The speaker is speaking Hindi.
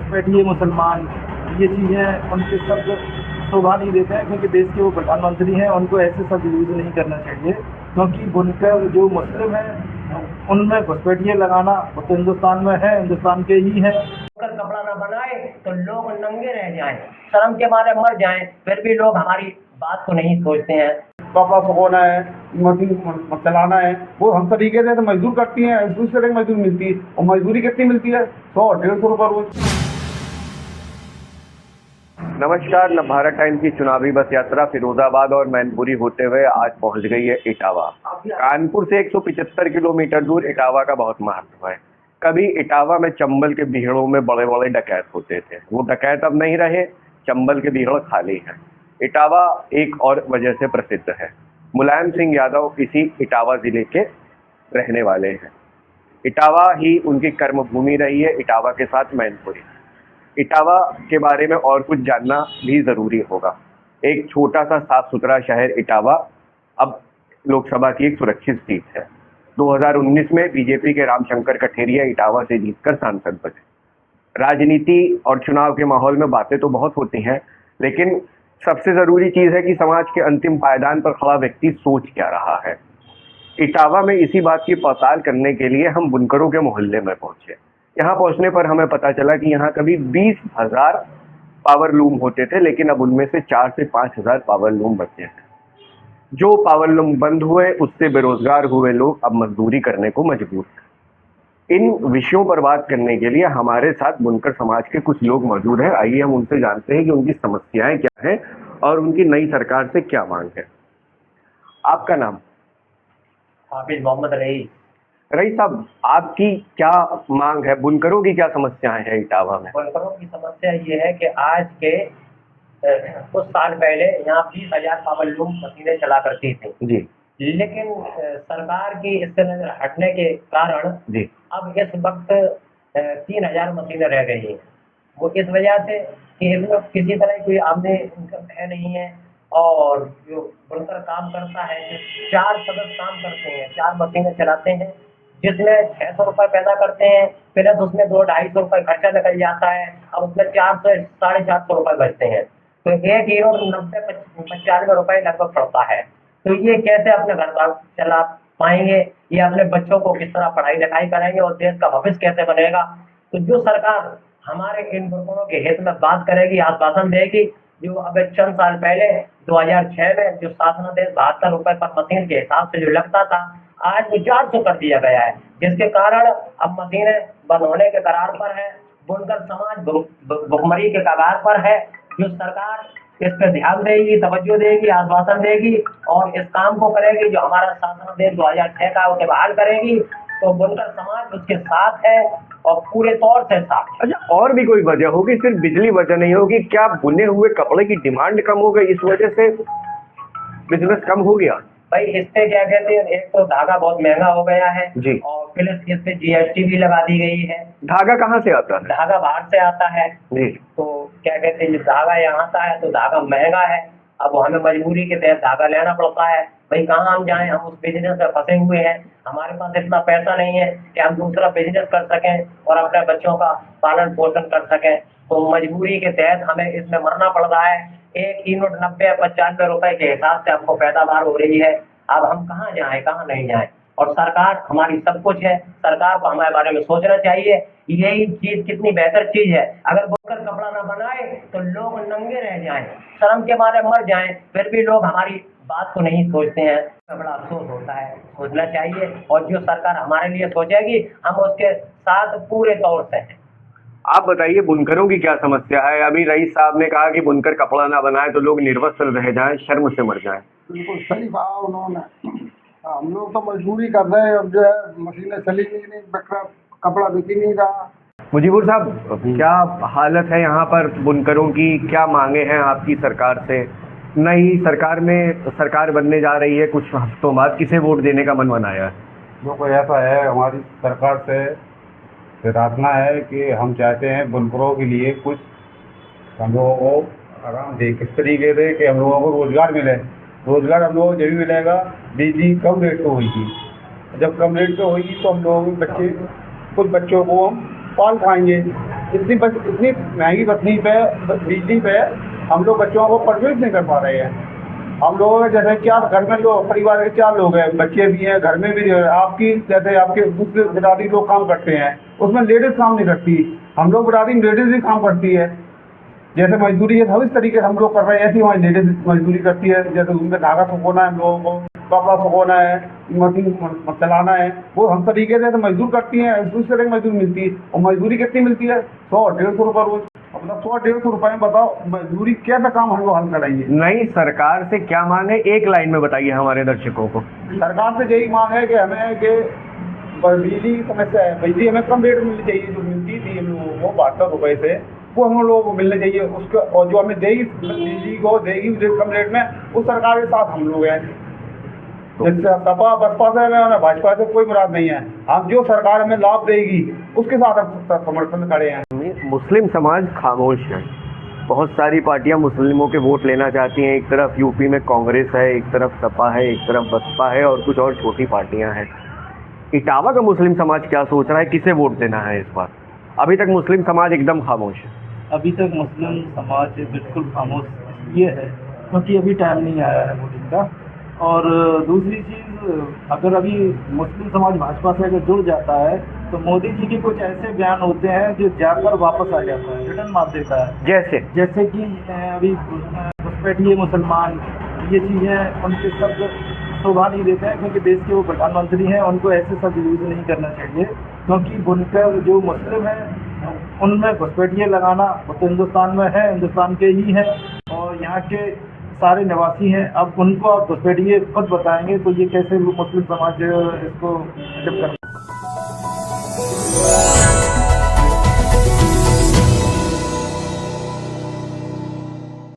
घुसपैठिए मुसलमान, ये चीज़ें उनके शब्द शोभा नहीं देते हैं, क्योंकि देश के वो प्रधानमंत्री हैं, उनको ऐसे शब्द यूज़ नहीं करना चाहिए। क्योंकि बुनकर जो मुस्लिम हैं उनमें घुसपैठिए लगाना वो तो हिंदुस्तान में है, हिंदुस्तान के ही है। अगर कपड़ा ना बनाए तो लोग नंगे रह जाएं, शर्म के मारे मर जाएं, फिर भी लोग हमारी बात को नहीं सोचते हैं। कपड़ा सुखाना है, मशीन चलाना है, वो हम तरीके से तो मजदूर करती हैं, दूसरी तरह की मजदूरी मिलती है। और मजदूरी कितनी मिलती है? 100-150 रुपये रोज। नमस्कार। नवभारत टाइम्स की चुनावी बस यात्रा फिरोजाबाद और मैनपुरी होते हुए आज पहुंच गई है इटावा। कानपुर से 175 किलोमीटर दूर इटावा का बहुत महत्व है। कभी इटावा में चंबल के बीहड़ों में बड़े बड़े डकैत होते थे, वो डकैत अब नहीं रहे, चंबल के बीहड़ खाली हैं। इटावा एक और वजह से प्रसिद्ध है। मुलायम सिंह यादव इसी इटावा जिले के रहने वाले हैं। इटावा ही उनकी कर्मभूमि रही है, इटावा के साथ मैनपुरी। इटावा के बारे में और कुछ जानना भी ज़रूरी होगा। एक छोटा सा साफ सुथरा शहर इटावा अब लोकसभा की एक सुरक्षित सीट है। 2019 में बीजेपी के रामशंकर कठेरिया इटावा से जीतकर सांसद बने। राजनीति और चुनाव के माहौल में बातें तो बहुत होती हैं, लेकिन सबसे ज़रूरी चीज़ है कि समाज के अंतिम पायदान पर खड़ा व्यक्ति सोच क्या रहा है। इटावा में इसी बात की पड़ताल करने के लिए हम बुनकरों के मोहल्ले में पहुंचे। यहाँ पहुंचने पर हमें पता चला कि यहाँ कभी 20,000 पावर लूम होते थे, लेकिन अब उनमें से 4 से 5,000 पावर लूम बचे हैं। जो पावर लूम बंद हुए उससे बेरोजगार हुए लोग अब मजदूरी करने को मजबूर हैं। इन विषयों पर बात करने के लिए हमारे साथ बुनकर समाज के कुछ लोग मौजूद हैं। आइए हम उनसे जानते हैं कि उनकी समस्याएं क्या हैं और उनकी नई सरकार से क्या मांग है। आपका नाम? हाफिज मोहम्मद रईस। रईस साहब, आपकी क्या मांग है? बुनकरों की क्या समस्याएं हैं इटावा में? बुनकरों की समस्या ये है कि आज के कुछ साल पहले यहाँ 20,000 पावर लूम मशीनें चला करती थी जी, लेकिन सरकार की इससे नजर हटने के कारण जी, अब इस वक्त 3,000 मशीनें रह गई हैं। वो इस वजह से कि इसमें किसी तरह की कोई आमदनी इनकम है नहीं है, और जो बुनकर काम करता है, 4 सदस्य काम करते हैं, 4 मशीनें चलाते हैं, जिसमें 600 रुपये पैदा करते हैं, फिर उसमें 200-250 रुपये खर्चा निकल जाता है। अब उसमें 400-450 रुपये बचते हैं, तो 1 यूनिट 90-95 रुपये लगभग पड़ता है। तो ये कैसे अपने घर बार चला पाएंगे, ये अपने बच्चों को किस तरह पढ़ाई लिखाई करेंगे और देश का भविष्य कैसे बनेगा? तो जो सरकार हमारे इन बुनकरों के हित में बात करेगी, आश्वासन देगी, जो अब चंद साल पहले 2006 में जो शासनादेश 72 रुपये पर मशीन के हिसाब से जो लगता था, आज वो 400 कर दिया गया है, जिसके कारण अब मशीनें बंद होने के कगार पर है। बुनकर समाज भुखमरी के कगार पर है। जो सरकार इस पर ध्यान देगी, तवज्जो देगी, आश्वासन देगी और इस काम को करेगी, जो हमारा शासनादेश 2006 का उसे बहाल करेगी, तो बुनकर समाज उसके साथ है और पूरे तौर से साथ है। अच्छा, और भी कोई वजह होगी, सिर्फ बिजली वजह नहीं होगी? क्या बुने हुए कपड़े की डिमांड कम हो गई, इस वजह से बिजनेस कम हो गया? भाई इससे क्या कहते हैं, एक तो धागा बहुत महंगा हो गया है जी, और प्लस इस पे GST भी लगा दी गई है। धागा कहाँ से आता है? धागा बाहर से आता है जी, तो क्या कहते हैं, धागा यहाँ आता है तो धागा महंगा है। अब हमें मजबूरी के तहत धागा लेना पड़ता है। भाई कहाँ हम जाएं, हम उस बिजनेस में फंसे हुए हैं, हमारे पास इतना पैसा नहीं है कि हम दूसरा बिजनेस कर सकें और अपने बच्चों का पालन पोषण कर सकें। तो मजबूरी के तहत हमें इसमें मरना पड़ रहा है। 1 यूनिट 90-95 रुपए के हिसाब से आपको पैदावार हो रही है। अब हम कहाँ जाएं, कहाँ नहीं जाएं? और सरकार हमारी सब कुछ है, सरकार को हमारे बारे में सोचना चाहिए। यही चीज कितनी बेहतर चीज है। अगर बुनकर कपड़ा ना बनाए तो लोग नंगे रह जाएं, शर्म के मारे मर जाएं, फिर भी लोग हमारी बात को नहीं सोचते हैं। बड़ा अफसोस होता है, सोचना चाहिए। और जो सरकार हमारे लिए सोचेगी, हम उसके साथ पूरे तौर से हैं। आप बताइए बुनकरों की क्या समस्या है? अभी रईस साहब ने कहा कि बुनकर कपड़ा ना बनाए तो लोग निर्वस्त्र रह जाएं, शर्म से मर जाएं। बिल्कुल सही कहा उन्होंने। हम लोग तो मजबूरी कर रहे हैं, अब जो है मशीनें चली नहीं, कपड़ा बिक ही नहीं रहा। मुजीबुर साहब, क्या हालत है यहाँ पर बुनकरों की? क्या मांगे हैं आपकी सरकार से? नई सरकार में सरकार बनने जा रही है कुछ हफ्तों बाद, किसे वोट देने का मन बनाया है? जो कोई ऐसा है, हमारी सरकार से प्रार्थना है कि हम चाहते हैं बुनकरों के लिए कुछ हम लोगों को आराम दे, किस तरीके से कि हम लोगों को रोज़गार मिले। रोज़गार हम लोगों को जब भी मिलेगा, बिजली कम रेट पे होगी। जब कम रेट पे होगी तो हम लोगों के बच्चे, कुछ बच्चों को हम पाल पाएंगे। इतनी महंगी बिजली पे हम लोग बच्चों को परवरिश नहीं कर पा रहे हैं। हम लोगों के जैसे क्या घर में लोग, परिवार के 4 लोग हैं, बच्चे भी हैं, घर में भी आपकी जैसे आपके दूसरे बिरादरी लोग काम करते हैं, उसमें लेडीज़ काम नहीं करती। हम लोग बिरादरी में लेडीज़ भी काम करती है, जैसे मजदूरी है सब इस तरीके से हम लोग कर रहे हैं, ऐसी हमारी लेडीज़ मजदूरी करती है। जैसे उनमें धागा सुखोना है, हम लोगों को कपड़ा सुखोना है, मशीन चलाना है, वो हम तरीके से मजदूर करती हैं। दूसरे तरह की मजदूरी मिलती है, और मजदूरी कितनी मिलती है? 100-150 रुपये रोज। मतलब 100-150 रुपये में बताओ मजदूरी कैसा काम हम लोग हल कराएंगे? नहीं, सरकार से क्या मांग है, एक लाइन में बताइए हमारे दर्शकों को। सरकार से यही मांग है कि हमें कि बिजली की समस्या है, बिजली हमें कम रेट में मिलनी चाहिए। जो मिलती थी हम लोगों को 72 रुपये से, वो हम लोगों को मिलने चाहिए उसका, और जो हमें देगी बिजली को देगी कम रेट में, उस सरकार के साथ हम लोग हैं। जैसे सपा बसपा से हमें भाजपा से कोई मुराद नहीं है, हम जो सरकार हमें लाभ देगी उसके साथ हम समर्थन खड़े हैं। मुस्लिम समाज खामोश है, बहुत सारी पार्टियां मुस्लिमों के वोट लेना चाहती हैं। एक तरफ यूपी में कांग्रेस है, एक तरफ सपा है, एक तरफ बसपा है, और कुछ और छोटी पार्टियां हैं। इटावा का मुस्लिम समाज क्या सोच रहा है, किसे वोट देना है इस बार? अभी तक मुस्लिम समाज एकदम खामोश है। अभी तक मुस्लिम समाज बिल्कुल खामोश इसलिए है क्योंकि अभी टाइम नहीं आया है वोटिंग का। और दूसरी चीज़, अगर अभी मुस्लिम समाज भाजपा से अगर जुड़ जाता है तो मोदी जी के कुछ ऐसे बयान होते हैं जो जाकर वापस आ जाता है, रिटर्न मार देता है। जैसे कि अभी घुसपैठिए मुसलमान, ये चीज़ें उनके शब्द शोभा नहीं देते हैं क्योंकि देश के वो प्रधानमंत्री हैं, उनको ऐसे शब्द यूज़ नहीं करना चाहिए। क्योंकि बुनकर जो मुस्लिम हैं उनमें घुसपैठिए लगाना, वो तो हिंदुस्तान में है, हिंदुस्तान के ही हैं और यहाँ के सारे निवासी हैं। अब उनको आप घुसपैठिए खुद बताएंगे तो ये कैसे मुस्लिम समाज इसको एक्सेप्ट कर